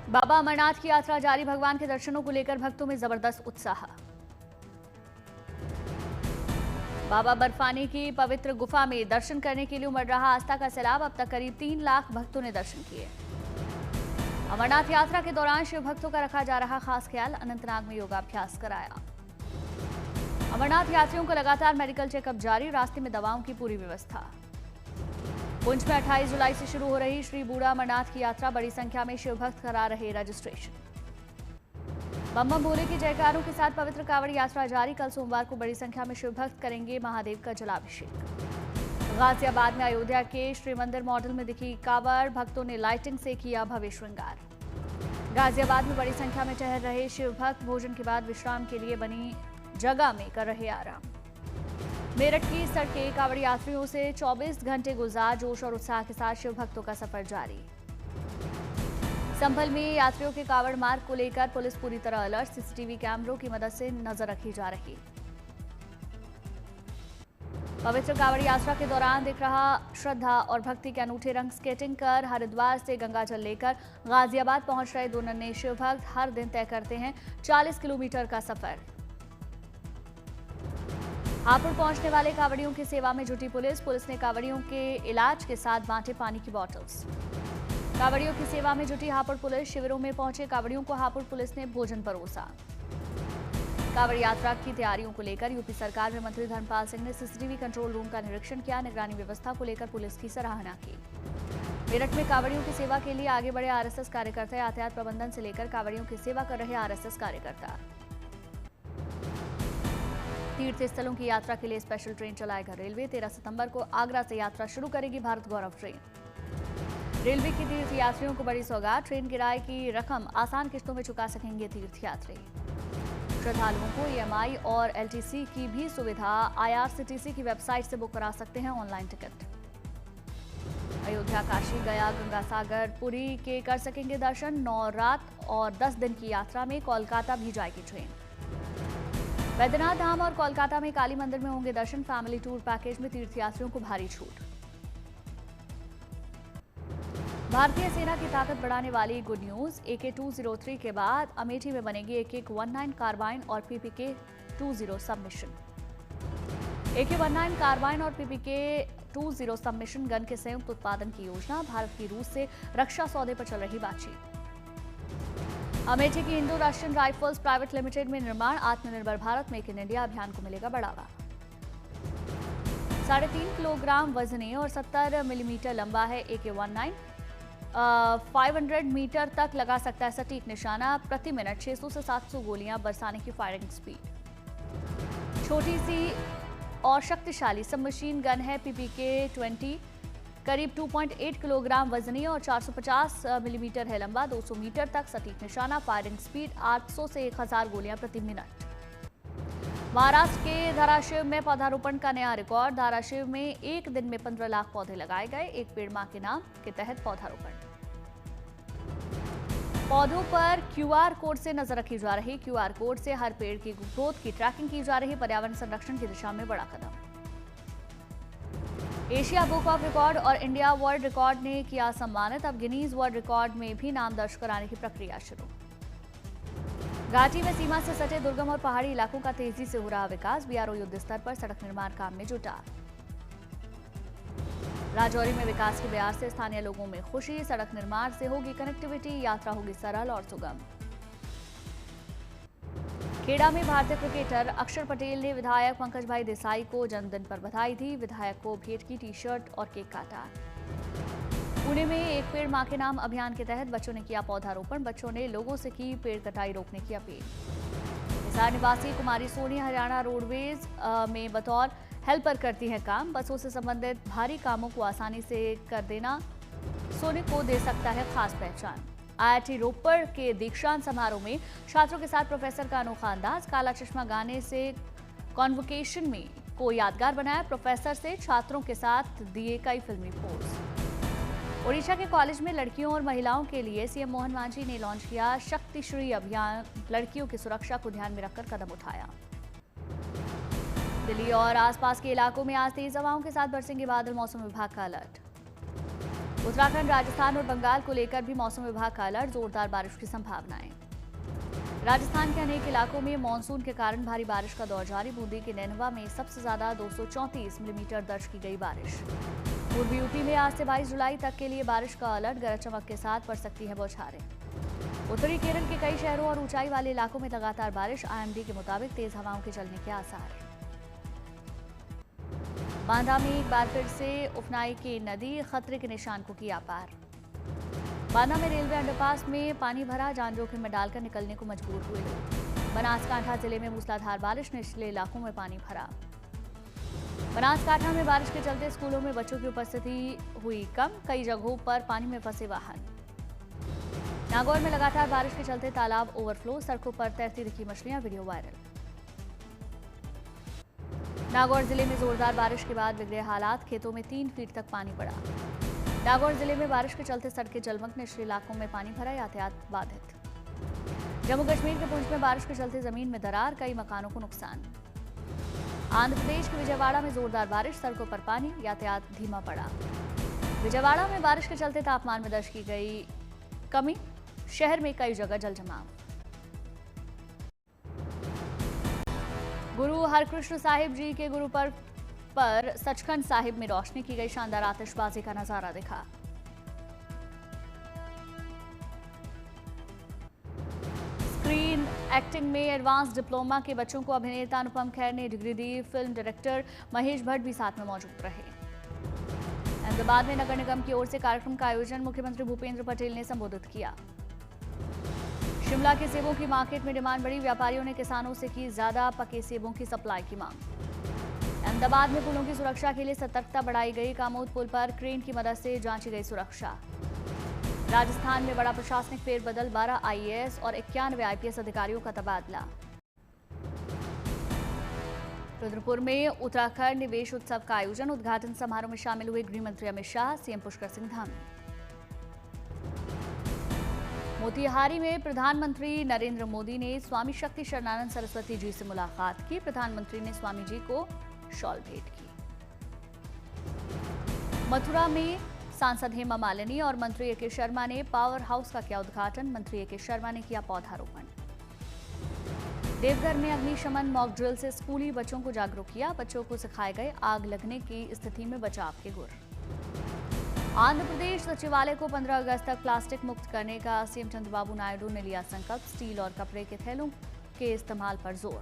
बाबा अमरनाथ की यात्रा जारी, भगवान के दर्शनों को लेकर भक्तों में जबरदस्त उत्साह। बाबा बर्फानी की पवित्र गुफा में दर्शन करने के लिए उमड़ रहा आस्था का सैलाब। अब तक करीब 3 लाख भक्तों ने दर्शन किए। अमरनाथ यात्रा के दौरान शिव भक्तों का रखा जा रहा खास ख्याल, अनंतनाग में योगाभ्यास कराया। अमरनाथ यात्रियों को लगातार मेडिकल चेकअप जारी, रास्ते में दवाओं की पूरी व्यवस्था। पुंछ में 28 जुलाई से शुरू हो रही श्री बूढ़ा अमरनाथ की यात्रा, बड़ी संख्या में शिव भक्त करा रहे रजिस्ट्रेशन। बम बम भोले के जयकारों के साथ पवित्र कांवड़ यात्रा जारी, कल सोमवार को बड़ी संख्या में शिव भक्त करेंगे महादेव का जलाभिषेक। गाजियाबाद में अयोध्या के श्री मंदिर मॉडल में दिखी कांवड़, भक्तों ने लाइटिंग से किया भव्य श्रृंगार। गाजियाबाद में बड़ी संख्या में ठहर रहे शिव भक्त भोजन के बाद विश्राम के लिए बनी जगह में कर रहे आराम। मेरठ की सड़कें कांवड़ यात्रियों से 24 घंटे गुलजार, जोश और उत्साह के साथ शिव भक्तों का सफर जारी। संभल में यात्रियों के कांवड़ मार्ग को लेकर पुलिस पूरी तरह अलर्ट, सीसीटीवी कैमरों की मदद से नजर रखी जा रही। पवित्र कांवड़ यात्रा के दौरान दिख रहा श्रद्धा और भक्ति के अनूठे रंग। स्केटिंग कर हरिद्वार से गंगाजल लेकर गाजियाबाद पहुंच रहे दो नन्हे शिव भक्त हर दिन तय करते हैं 40 किलोमीटर का सफर। हापुड़ पहुंचने वाले कांवड़ियों की सेवा में जुटी पुलिस ने कांवड़ियों के इलाज के साथ बांटे पानी की बॉटल्स। कांवड़ियों की सेवा में जुटी हापुड़ पुलिस, शिविरों में पहुंचे कांवड़ियों को हापुड़ पुलिस ने भोजन परोसा। कांवड़ यात्रा की तैयारियों को लेकर यूपी सरकार में मंत्री धर्मपाल सिंह ने सीसीटीवी कंट्रोल रूम का निरीक्षण किया, निगरानी व्यवस्था को लेकर पुलिस की सराहना की। मेरठ में कांवड़ियों की सेवा के लिए आगे बढ़े आरएसएस कार्यकर्ता, यातायात प्रबंधन से लेकर कांवड़ियों की सेवा कर रहे आरएसएस कार्यकर्ता। तीर्थ स्थलों की यात्रा के लिए स्पेशल ट्रेन चलाएगा रेलवे। 13 सितंबर को आगरा से यात्रा शुरू करेगी भारत गौरव ट्रेन। रेलवे की तीर्थ यात्रियों को बड़ी सौगात, ट्रेन किराए की रकम आसान किस्तों में चुका सकेंगे तीर्थयात्री। श्रद्धालुओं को ईएमआई और एलटीसी की भी सुविधा आईआरसीटीसी की वेबसाइट से बुक करा सकते हैं ऑनलाइन टिकट। अयोध्या, काशी, गया, गंगा सागर, पुरी के कर सकेंगे दर्शन। 9 रात और 10 दिन की यात्रा में कोलकाता भी जाएगी ट्रेन। वैद्यनाथ धाम और कोलकाता में काली मंदिर में होंगे दर्शन। फैमिली टूर पैकेज में तीर्थयात्रियों को भारी छूट। भारतीय सेना की ताकत बढ़ाने वाली गुड न्यूज, AK-203 के बाद अमेठी में बनेगी AK-19 कार्बाइन और PPK-20 सबमिशन। AK-19 कार्बाइन और PPK-20 सबमिशन गन के संयुक्त उत्पादन की योजना, भारत की रूस से रक्षा सौदे पर चल रही बातचीत। अमेठी की Indo Russian rifles private limited में निर्माण, आत्मनिर्भर भारत मेक इन इंडिया अभियान को मिलेगा बढ़ावा। 3.5 किलोग्राम वजनी और 70 मिलीमीटर लंबा है AK-19। 500 मीटर तक लगा सकता है सटीक निशाना, प्रति मिनट 600 से 700 गोलियां बरसाने की फायरिंग स्पीड। छोटी सी और शक्तिशाली सबमशीन गन है PPK-20, करीब 2.8 किलोग्राम वजनी और 450 मिलीमीटर है लंबा, 200 मीटर तक सटीक निशाना, फायरिंग स्पीड 800 से 1000 गोलियां प्रति मिनट। महाराष्ट्र के धाराशिव में पौधारोपण का नया रिकॉर्ड, धाराशिव में एक दिन में 15 लाख पौधे लगाए गए। एक पेड़ मां के नाम के तहत पौधारोपण। पौधों पर QR कोड से नजर रखी जा रही, QR कोड से हर पेड़ की ग्रोथ की ट्रैकिंग की जा रही, पर्यावरण संरक्षण की दिशा में बड़ा कदम। एशिया बुक ऑफ रिकॉर्ड और इंडिया वर्ल्ड रिकॉर्ड ने किया सम्मानित, अब गिनीज वर्ल्ड रिकॉर्ड में भी नाम दर्ज कराने की प्रक्रिया शुरू। घाटी में सीमा से सटे दुर्गम और पहाड़ी इलाकों का तेजी से हो रहा विकास, BRO युद्ध स्तर पर सड़क निर्माण काम में जुटा। राजौरी में विकास के ब्याज से स्थानीय लोगों में खुशी, सड़क निर्माण से होगी कनेक्टिविटी, यात्रा होगी सरल और सुगम। खेड़ा में भारतीय क्रिकेटर अक्षर पटेल ने विधायक पंकज भाई देसाई को जन्मदिन पर बधाई दी, विधायक को भेंट की टी-शर्ट और केक काटा। पुणे में एक पेड़ मां के नाम अभियान के तहत बच्चों ने किया पौधारोपण, बच्चों ने लोगों से की पेड़ कटाई रोकने की अपील। हिसार निवासी कुमारी सोनी हरियाणा रोडवेज में बतौर हेल्पर करती है काम, बसों से संबंधित भारी कामों को आसानी से कर देना सोनी को दे सकता है खास पहचान। IIT रोपड़ के दीक्षांत समारोह में छात्रों के साथ प्रोफेसर का अनोखा अंदाज, काला चश्मा गाने से कॉन्वोकेशन में को यादगार बनाया, प्रोफेसर से छात्रों के साथ दिए कई फिल्मी पोज। ओडिशा के कॉलेज में लड़कियों और महिलाओं के लिए सीएम मोहन मांझी ने लॉन्च किया शक्तिश्री अभियान, लड़कियों की सुरक्षा को ध्यान में रखकर कदम उठाया। दिल्ली और आसपास के इलाकों में आज तेज हवाओं के साथ बरसेंगे बादल, मौसम विभाग का अलर्ट। उत्तराखंड, राजस्थान और बंगाल को लेकर भी मौसम विभाग का अलर्ट, जोरदार बारिश की संभावनाएं। राजस्थान के अनेक इलाकों में मानसून के कारण भारी बारिश का दौर जारी। बूंदी के नैनवा में सबसे ज्यादा 234 मिलीमीटर दर्ज की गई बारिश। पूर्वी यूपी में आज से 22 जुलाई तक के लिए बारिश का अलर्ट, गरज चमक के साथ पड़ सकती है बौछारें। उत्तरी केरल के कई शहरों और ऊंचाई वाले इलाकों में लगातार बारिश। आईएमडी के मुताबिक तेज हवाओं के चलने के आसार हैं। बांदा में एक बार फिर से उफनाई की नदी खतरे के निशान को किया पार। बांदा में रेलवे अंडरपास में पानी भरा, जान जोखिम में डालकर निकलने को मजबूर हुए लोग। बनासकांठा जिले में मूसलाधार बारिश ने निचले इलाकों में पानी भरा। बनासकांठा में बारिश के चलते स्कूलों में बच्चों की उपस्थिति हुई कम, कई जगहों पर पानी में फंसे वाहन। नागौर में लगातार बारिश के चलते तालाब ओवरफ्लो, सड़कों पर तैरती दिखी मछलियां, वीडियो वायरल। नागौर जिले में जोरदार बारिश के बाद बिगड़े हालात, खेतों में 3 फीट तक पानी पड़ा। नागौर जिले में बारिश के चलते सड़कें जलमग्न, निचले इलाकों में पानी भरा, यातायात बाधित। जम्मू कश्मीर के पुंछ में बारिश के चलते जमीन में दरार, कई मकानों को नुकसान। आंध्र प्रदेश के विजयवाड़ा में जोरदार बारिश, सड़कों पर पानी, यातायात धीमा पड़ा। विजयवाड़ा में बारिश के चलते तापमान में दर्ज की गई कमी, शहर में कई जगह जल जमाव। गुरु हरकृष्ण साहिब जी के गुरु पर्व पर सचखंड साहिब में रोशनी की गई, शानदार आतिशबाजी का नजारा दिखा। स्क्रीन एक्टिंग में एडवांस डिप्लोमा के बच्चों को अभिनेता अनुपम खेर ने डिग्री दी। फिल्म डायरेक्टर महेश भट्ट भी साथ में मौजूद रहे। अहमदाबाद में नगर निगम की ओर से कार्यक्रम का आयोजन, मुख्यमंत्री भूपेंद्र पटेल ने संबोधित किया। शिमला के सेबों की मार्केट में डिमांड बढ़ी, व्यापारियों ने किसानों से की ज्यादा पके सेबों की सप्लाई की मांग। अहमदाबाद में पुलों की सुरक्षा के लिए सतर्कता बढ़ाई गई, कामोद पुल पर क्रेन की मदद से जांची गई सुरक्षा। राजस्थान में बड़ा प्रशासनिक फेरबदल, 12 आईएएस और 91 आईपीएस अधिकारियों का तबादला। रुद्रपुर में उत्तराखंड निवेश उत्सव का आयोजन, उद्घाटन समारोह में शामिल हुए गृह मंत्री अमित शाह, सीएम पुष्कर सिंह धामी। मोतिहारी में प्रधानमंत्री नरेंद्र मोदी ने स्वामी शक्ति शरणानंद सरस्वती जी से मुलाकात की। प्रधानमंत्री ने स्वामी जी को शॉल भेंट की। मथुरा में सांसद हेमा मालिनी और मंत्री एके शर्मा ने पावर हाउस का किया उद्घाटन। मंत्री एके शर्मा ने किया पौधारोपण। देवघर में अग्निशमन मॉक ड्रिल से स्कूली बच्चों को जागरूक किया। बच्चों को सिखाए गए आग लगने की स्थिति में बचाव के गुर। आंध्र प्रदेश सचिवालय को 15 अगस्त तक प्लास्टिक मुक्त करने का सीएम चंद्रबाबू नायडू ने लिया संकल्प। स्टील और कपड़े के थैलों के इस्तेमाल पर जोर।